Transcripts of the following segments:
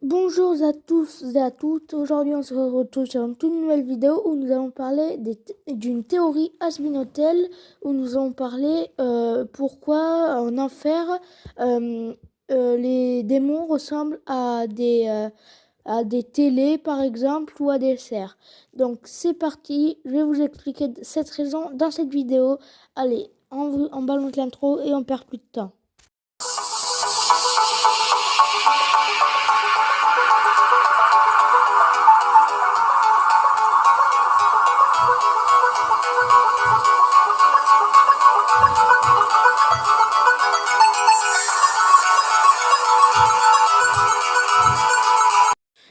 Bonjour à tous et à toutes. Aujourd'hui, on se retrouve sur une toute nouvelle vidéo où nous allons parler d'une théorie Has-Been-Hotel, où nous allons parler pourquoi en enfer les démons ressemblent à des télés, par exemple, ou à des cerfs. Donc, c'est parti. Je vais vous expliquer cette raison dans cette vidéo. Allez, on balance l'intro et on perd plus de temps.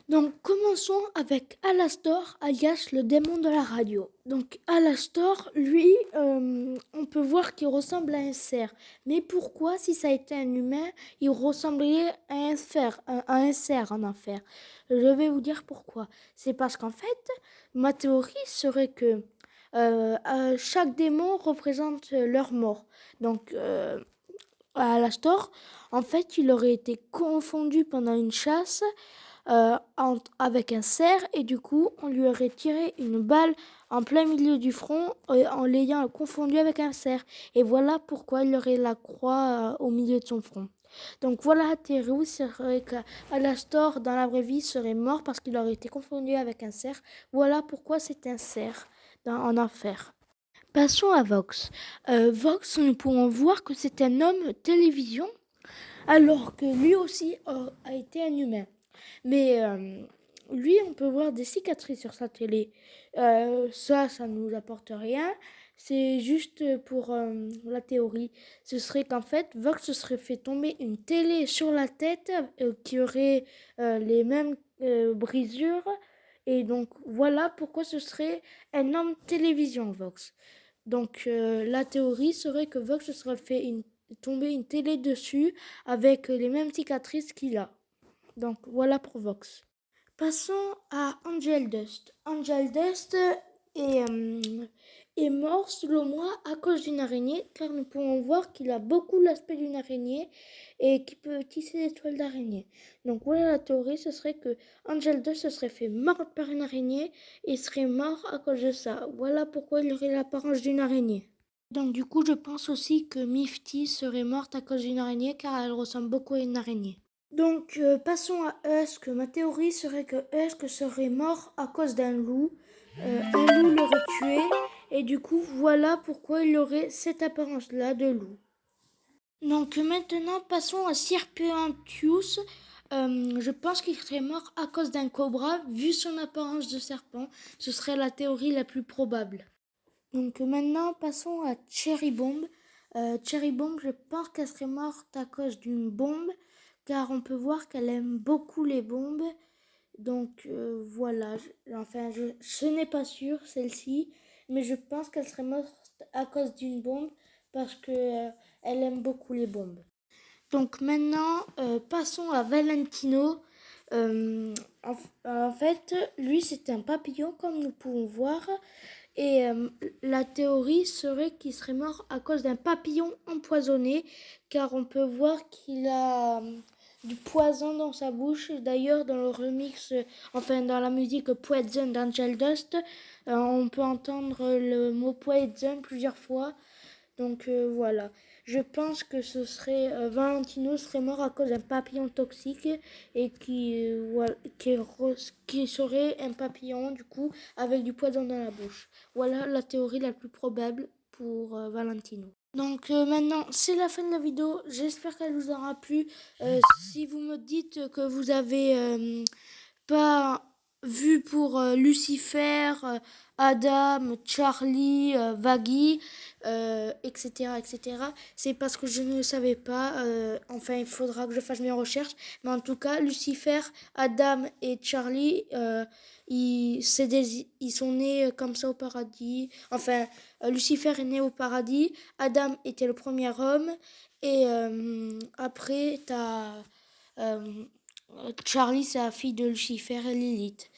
Donc, commençons avec Alastor, alias le démon de la radio. Donc, Alastor, lui, on peut voir qu'il ressemble à un cerf. Mais pourquoi, si ça a été un humain, il ressemblerait à un cerf en enfer? Je vais vous dire pourquoi. C'est parce qu'en fait, ma théorie serait que chaque démon représente leur mort. Donc, Alastor, en fait, il aurait été confondu pendant une chasse avec un cerf et du coup on lui aurait tiré une balle en plein milieu du front en l'ayant confondu avec un cerf, et voilà pourquoi il aurait la croix au milieu de son front. Donc voilà la théorie, serait qu'Alastor dans la vraie vie serait mort parce qu'il aurait été confondu avec un cerf. Voilà pourquoi c'est un cerf en enfer. Passons à Vox. Vox, nous pouvons voir que c'est un homme télévision alors que lui aussi a été un humain. Mais lui, on peut voir des cicatrices sur sa télé. Ça nous apporte rien. C'est juste pour la théorie. Ce serait qu'en fait, Vox se serait fait tomber une télé sur la tête qui aurait les mêmes brisures. Et donc, voilà pourquoi ce serait un homme télévision, Vox. Donc, la théorie serait que Vox se serait fait tomber une télé dessus avec les mêmes cicatrices qu'il a. Donc voilà pour Vox. Passons à Angel Dust. Angel Dust est mort selon moi à cause d'une araignée, car nous pouvons voir qu'il a beaucoup l'aspect d'une araignée et qu'il peut tisser des toiles d'araignée. Donc voilà la théorie, ce serait que Angel Dust se serait fait mordre par une araignée et serait mort à cause de ça. Voilà pourquoi il aurait l'apparence d'une araignée. Donc du coup je pense aussi que Mifty serait morte à cause d'une araignée, car elle ressemble beaucoup à une araignée. Donc, passons à Husk. Ma théorie serait que Husk serait mort à cause d'un loup. Un loup l'aurait tué. Et du coup, voilà pourquoi il aurait cette apparence-là de loup. Donc, maintenant, passons à Serpentius. Je pense qu'il serait mort à cause d'un cobra. Vu son apparence de serpent, ce serait la théorie la plus probable. Donc, maintenant, passons à Cherry Bomb. Cherry Bomb, je pense qu'elle serait morte à cause d'une bombe, car on peut voir qu'elle aime beaucoup les bombes. Donc voilà, ce n'est pas sûr celle-ci, mais je pense qu'elle serait morte à cause d'une bombe parce que elle aime beaucoup les bombes. Donc maintenant, passons à Valentino. En fait, lui c'est un papillon comme nous pouvons voir. Et la théorie serait qu'il serait mort à cause d'un papillon empoisonné, car on peut voir qu'il a du poison dans sa bouche. D'ailleurs, dans le remix, dans la musique Poison d'Angel Dust, on peut entendre le mot Poison plusieurs fois. Donc voilà. Je pense que ce serait Valentino serait mort à cause d'un papillon toxique et qui serait un papillon du coup avec du poison dans la bouche. Voilà la théorie la plus probable pour Valentino. Donc maintenant c'est la fin de la vidéo. J'espère qu'elle vous aura plu. Si vous me dites que vous avez pas vu pour Lucifer, Adam, Charlie, Vaggy, etc. C'est parce que je ne le savais pas. Il faudra que je fasse mes recherches. Mais en tout cas, Lucifer, Adam et Charlie, ils sont nés comme ça au paradis. Lucifer est né au paradis. Adam était le premier homme. Et après, t'as... Charlie, c'est la fille de Lucifer et Lilith.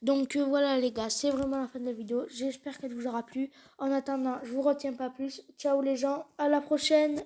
Donc voilà les gars, c'est vraiment la fin de la vidéo. J'espère qu'elle vous aura plu. En attendant, je vous retiens pas plus. Ciao les gens, à la prochaine.